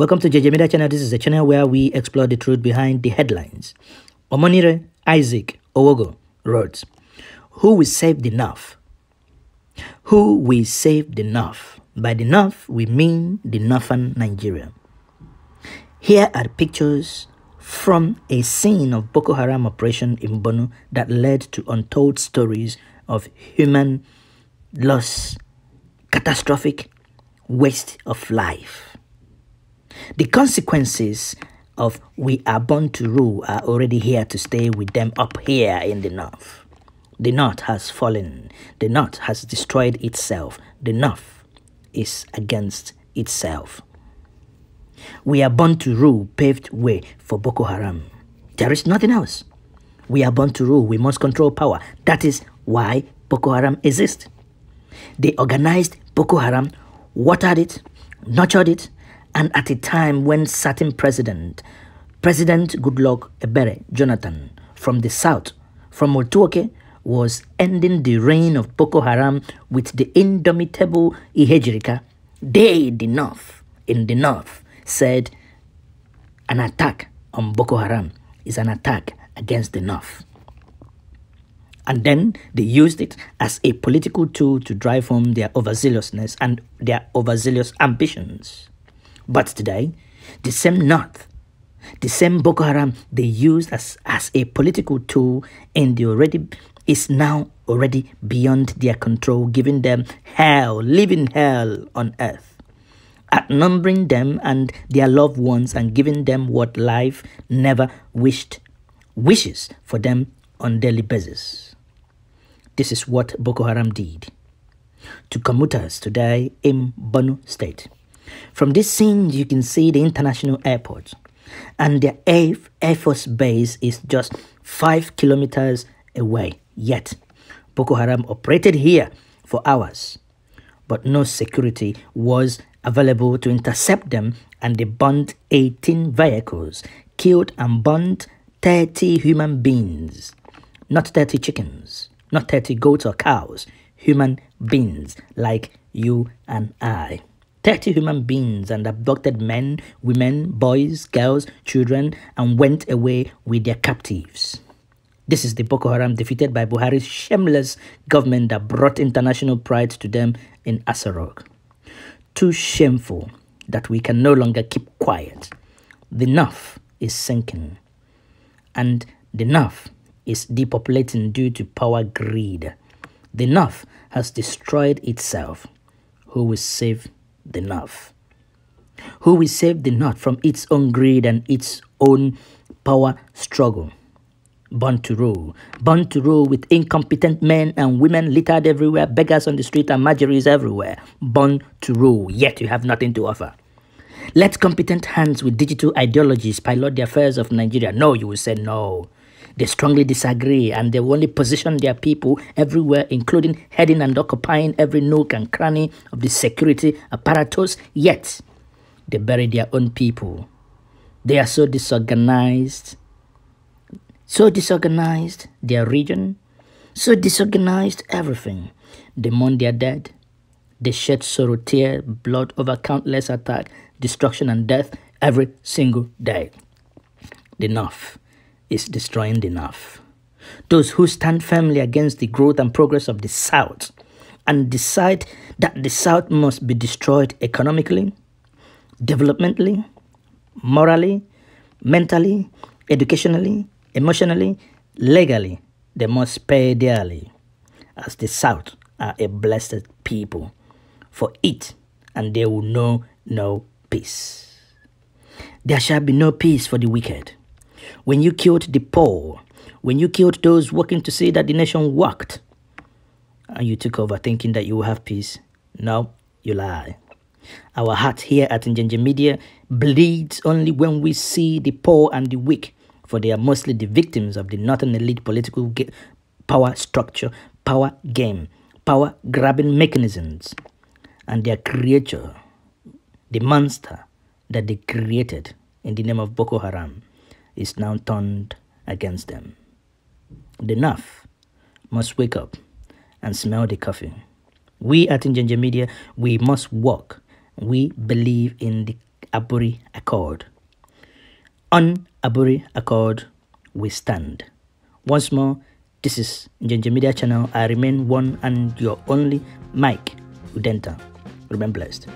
Welcome to JJ Media Channel. This is a channel where we explore the truth behind the headlines. Omonire Isaac Owogo wrote, "Who will save the North? Who will save the North? By the North, we mean the northern Nigeria." Here are the pictures from a scene of Boko Haram operation in Borno that led to untold stories of human loss, catastrophic waste of life. The consequences of we are born to rule are already here to stay with them up here in the North. The North has fallen. The North has destroyed itself. The North is against itself. We are born to rule paved way for Boko Haram. There is nothing else. We are born to rule. We must control power. That is why Boko Haram exists. They organized Boko Haram, watered it, nurtured it, and at a time when certain President Goodluck Ebere Jonathan from the south, from Otuoke, was ending the reign of Boko Haram with the indomitable Ihejirika, they, the North, in the North, said an attack on Boko Haram is an attack against the North. And then they used it as a political tool to drive home their overzealousness and their overzealous ambitions. But today, the same North, the same Boko Haram they used as a political tool is now already beyond their control, giving them hell, living hell on earth, outnumbering them and their loved ones and giving them what life never wishes for them on daily basis. This is what Boko Haram did to commuters today in Borno State. From this scene, you can see the international airport, and the Air Force base is just 5 kilometers away. Yet, Boko Haram operated here for hours, but no security was available to intercept them, and they burned 18 vehicles, killed and burned 30 human beings, not 30 chickens, not 30 goats or cows, human beings like you and I. 30 human beings, and abducted men, women, boys, girls, children, and went away with their captives. This is the Boko Haram defeated by Buhari's shameless government that brought international pride to them in Asarok. Too shameful that we can no longer keep quiet. The North is sinking, and the North is depopulating due to power greed. The North has destroyed itself. Who will save the North? Who will save the North from its own greed and its own power struggle? Born to rule with incompetent men and women littered everywhere, beggars on the street and margeries everywhere. Born to rule, yet you have nothing to offer. Let competent hands with digital ideologies pilot the affairs of Nigeria. No, you will say no. They strongly disagree, and they will only position their people everywhere, including heading and occupying every nook and cranny of the security apparatus, yet they bury their own people. They are so disorganized, their region, so disorganized everything. They mourn their dead. They shed sorrow, tear, blood over countless attacks, destruction, and death every single day. The North is destroying the North. Those who stand firmly against the growth and progress of the South and decide that the South must be destroyed economically, developmentally, morally, mentally, educationally, emotionally, legally, they must pay dearly, as the South are a blessed people for it, and they will know no peace. There shall be no peace for the wicked. When you killed the poor, when you killed those working to see that the nation worked, and you took over thinking that you will have peace, no, you lie. Our heart here at JJ Media bleeds only when we see the poor and the weak, for they are mostly the victims of the northern elite political power structure, power game, power grabbing mechanisms, and their creator, the monster that they created in the name of Boko Haram, is now turned against them. The North must wake up and smell the coffee. We at JJ Media, we must walk. We believe in the Aburi accord. On Aburi accord, we stand. Once more, this is Njenje Media Channel. I remain one and your only Mike Udenta. Remain blessed.